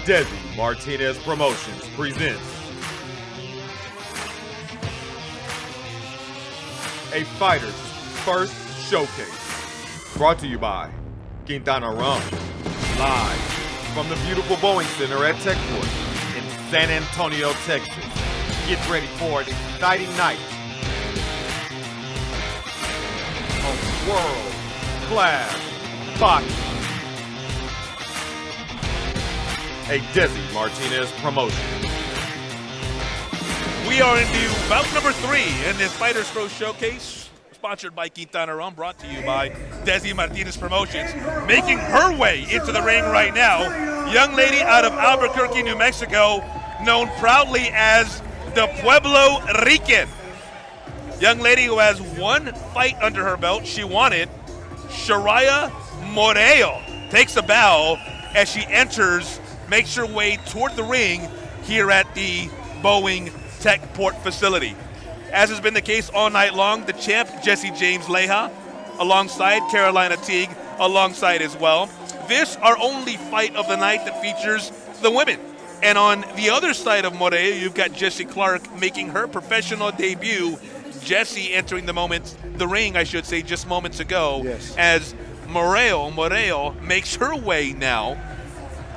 Desi Martinez Promotions presents a fighter's first showcase. Brought to you by Quintana Rum. Live from the beautiful Boeing Center at Techport in San Antonio, Texas. Get ready for an exciting night of world-class boxing. A Desi Martinez promotion. We are into bout number 3 in this Fighters Pro Showcase, sponsored by Quintana Rum, brought to you by Desi Martinez Promotions. Making her way into the ring right now, young lady out of Albuquerque, New Mexico, known proudly as the Pueblo Rican. Young lady who has one fight under her belt. She won it. Shariah Moreu takes a bow as she enters, makes her way toward the ring here at the Boeing Techport facility. As has been the case all night long, the champ, Jessie James Leija, alongside Carolina Teague, alongside as well. This, our only fight of the night that features the women. And on the other side of Moreu, you've got Jessie Clark making her professional debut. Jessie entering the ring, I should say, just moments ago. Yes. As Moreu makes her way now,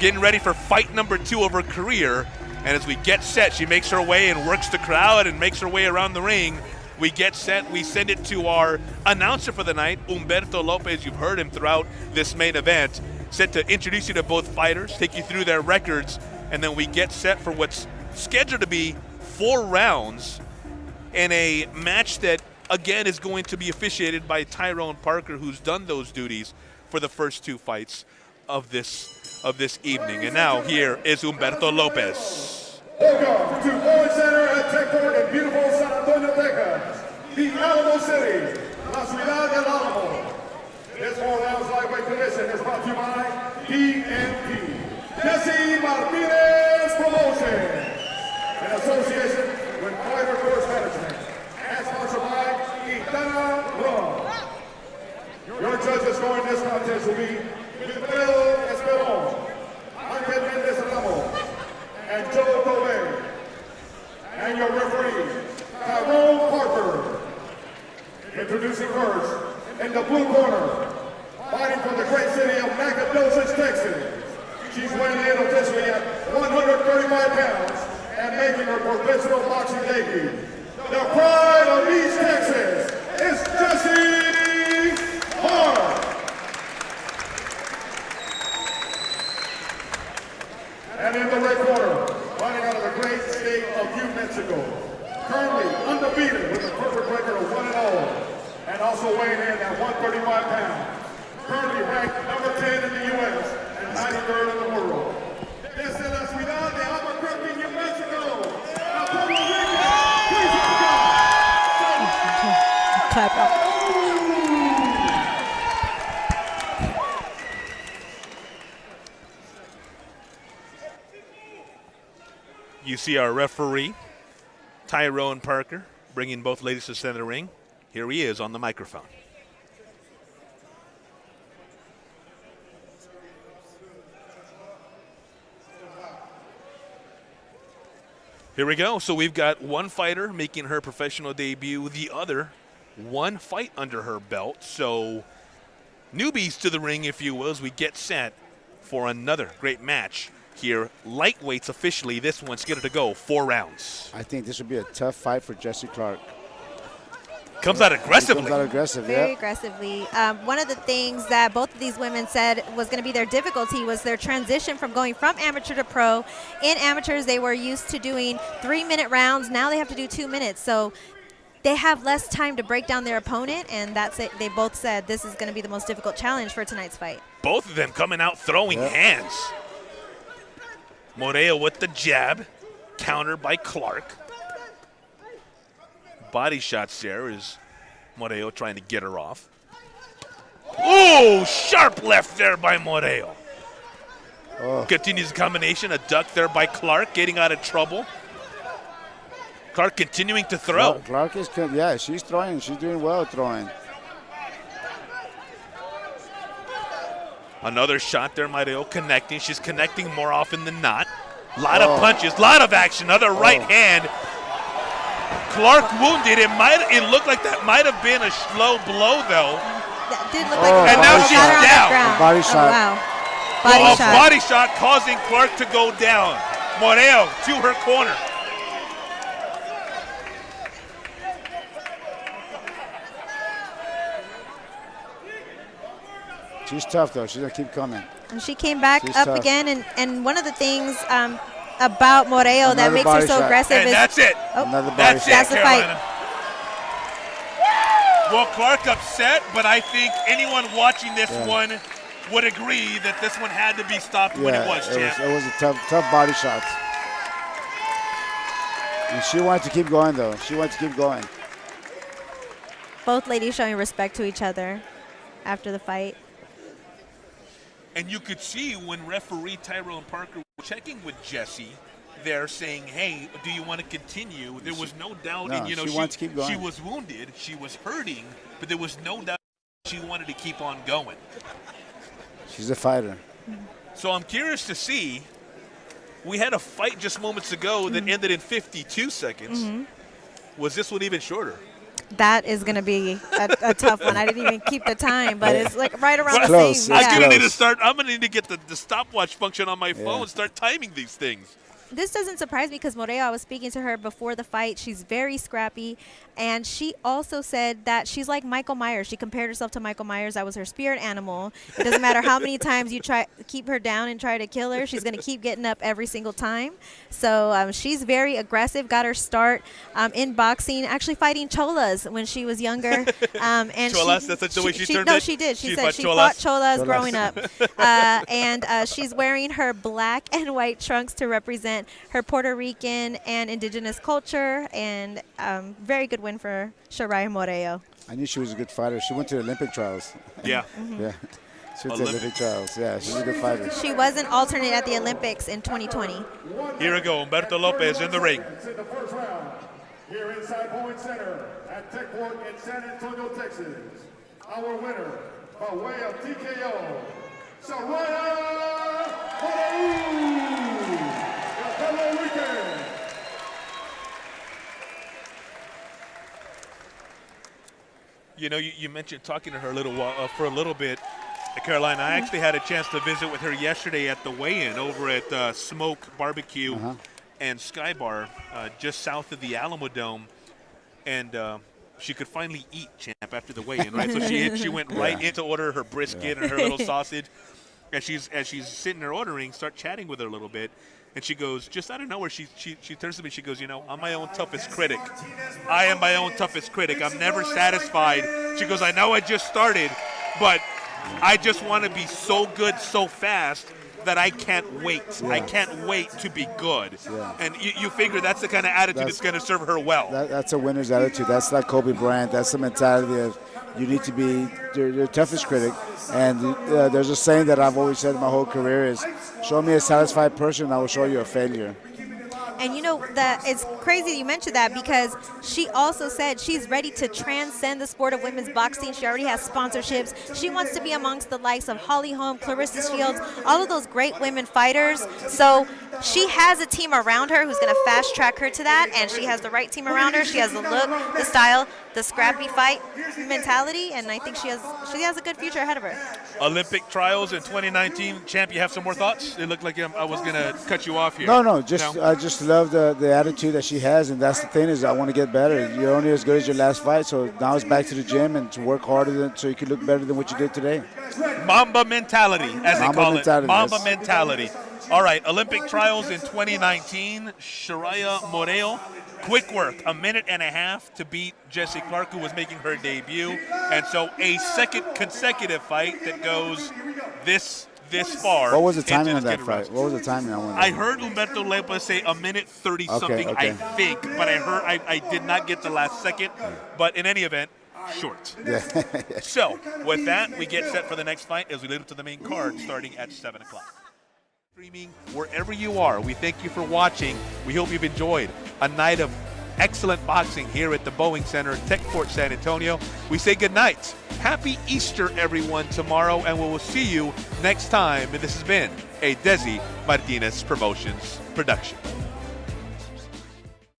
getting ready for fight number 2 of her career. And as we get set, she makes her way and works the crowd and makes her way around the ring. We get set, we send it to our announcer for the night, Humberto Lopez. You've heard him throughout this main event. Set to introduce you to both fighters, take you through their records, and then we get set for what's scheduled to be 4 rounds in a match that, again, is going to be officiated by Tyrone Parker, who's done those duties for the first 2 fights of this evening. And now here is Humberto Lopez. Welcome to Boeing Center at Techport in beautiful San Antonio, Texas, the Alamo City, La Ciudad del Alamo. This 4 rounds lightweight division is brought to you by DMP, Desi Martinez Promotions, in association with Fighter Force Management, and sponsored by Quintana Rum. Your judges scoring this contest will be Ricardo and Joe Komi, and your referee, Tyrone Parker. Introducing first, in the blue corner, fighting from the great city of Nacogdoches, Texas. She's weighing in officially at 135 pounds and making her professional boxing debut. The pride of East Texas is Jessie Clark. And in the red corner, fighting out of the great state of New Mexico, currently undefeated with a perfect record of 1-0, and also weighing in at 135 pounds, currently ranked number 10 in the U.S. and 93rd in the world. Desde la ciudad de Albuquerque, New Mexico, la Puerto Rico, please welcome. Clap up. You see our referee, Tyrone Parker, bringing both ladies to the center of the ring. Here he is on the microphone. Here we go. So we've got one fighter making her professional debut, the other one fight under her belt. So newbies to the ring, if you will, as we get set for another great match. Here, lightweights officially, this one's scheduled to go 4 rounds. I think this would be a tough fight for Jessie Clark. Comes out aggressively. Comes out aggressive, Very yeah. aggressively. One of the things that both of these women said was going to be their difficulty was their transition from going from amateur to pro. In amateurs, they were used to doing 3-minute rounds. Now they have to do 2 minutes. So they have less time to break down their opponent, and that's it. They both said this is going to be the most difficult challenge for tonight's fight. Both of them coming out throwing hands. Moreu with the jab, countered by Clark. Body shots there is Moreu trying to get her off. Oh, sharp left there by Moreu. Oh. Continues the combination, a duck there by Clark, getting out of trouble. Clark continuing to throw. Clark is, yeah, she's throwing. She's doing well throwing. Another shot there, Moreu connecting. She's connecting more often than not. A lot of punches, a lot of action. Another right hand. Clark wounded. It looked like that might have been a slow blow, though. That did look like and now she's down. Body shot. Wow. Body shot. Body shot causing Clark to go down. Moreu to her corner. She's tough, though. She's going to keep coming. And she came back She's up tough. again, and one of the things about Moreu that makes her so shot. aggressive And is that's it. Another body That's shot. That's the fight. Carolina. Well, Clark upset, but I think anyone watching this one would agree that this one had to be stopped when it was, champ. It was a tough body shot. And she wanted to keep going, though. She wanted to keep going. both ladies showing respect to each other after the fight. And you could see when referee Tyrone Parker was checking with Jessie, they're saying, hey, do you want to continue? There was no doubt. No, and, you know, she wants to keep going. She was wounded. She was hurting. But there was no doubt she wanted to keep on going. She's a fighter. So I'm curious to see. We had a fight just moments ago that ended in 52 seconds. Was this one even shorter? That is going to be a tough one. I didn't even keep the time, but it's like right around the close. same. It's I'm gonna close. need to start. I'm gonna need to get the stopwatch function on my phone and start timing these things. This doesn't surprise me because Moreu, I was speaking to her before the fight. She's very scrappy. And she also said that she's like Michael Myers. She compared herself to Michael Myers. That was her spirit animal. It doesn't matter how many times you try keep her down and try to kill her. She's going to keep getting up every single time. So she's very aggressive. Got her start in boxing, actually fighting cholas when she was younger. And Cholas? That's the way she turned No, it? she did. She She said fought she cholas? fought cholas growing up. And she's wearing her black and white trunks to represent her Puerto Rican and indigenous culture, and very good win for Shariah Moreu. I knew she was a good fighter. She went to the Olympic trials. Yeah. Yeah. She went to the Olympic trials. Yeah, she's a good fighter. She was an alternate at the Olympics in 2020. Here we go. Humberto Lopez in the ring. In the first round, here inside Boeing Center at Tech Court in San Antonio, Texas. Our winner, by way of TKO, Shariah Moreu, Puerto Rican. You know, you mentioned talking to her a little while, for a little bit, Carolina. I actually had a chance to visit with her yesterday at the weigh-in over at Smoke Barbecue and Sky Bar, just south of the Alamo Dome, and she could finally eat, champ, after the weigh-in, right? So she went right in to order her brisket and her little sausage. As she's sitting there ordering, start chatting with her a little bit. And she goes, just out of nowhere, she turns to me, she goes, you know, I'm my own toughest critic. I am my own toughest critic. I'm never satisfied. She goes, I know I just started, but I just want to be so good so fast that I can't wait. Yeah. I can't wait to be good. Yeah. And you figure that's the kind of attitude that's going to serve her well. That's a winner's attitude. That's like Kobe Bryant. That's the mentality of you need to be your toughest critic. And there's a saying that I've always said my whole career is, show me a satisfied person, I will show you a failure. And you know that it's crazy you mentioned that because she also said she's ready to transcend the sport of women's boxing. She already has sponsorships. She wants to be amongst the likes of Holly Holm, Clarissa Shields, all of those great women fighters. So she has a team around her who's going to fast track her to that, and she has the right team around her. She has the look, the style, the scrappy fight mentality, and I think she has a good future ahead of her. Olympic trials in 2019. Champ, you have some more thoughts? It looked like I was going to cut you off here. No, I just love the attitude that she has, and that's the thing is I want to get better. You're only as good as your last fight, so now it's back to the gym and to work harder so you can look better than what you did today. Mamba mentality, as they call it. Mamba yes. mentality. All right, Olympic trials in 2019. Shariah Moreu, quick work, a minute and a half to beat Jessie Clark, who was making her debut. And so a second consecutive fight that goes this far. What was the timing into on that the fight? What was the timing? I heard Humberto Lopez say a minute 30 something, okay. I think, but I did not get the last second. But in any event, short. Yeah. So with that, we get set for the next fight as we lead up to the main card starting at 7 o'clock. Streaming wherever you are, we thank you for watching. We hope you've enjoyed a night of excellent boxing here at the Boeing Center, Techport, San Antonio. We say good night. Happy Easter, everyone, tomorrow, and we will see you next time. And this has been a Desi Martinez Promotions production.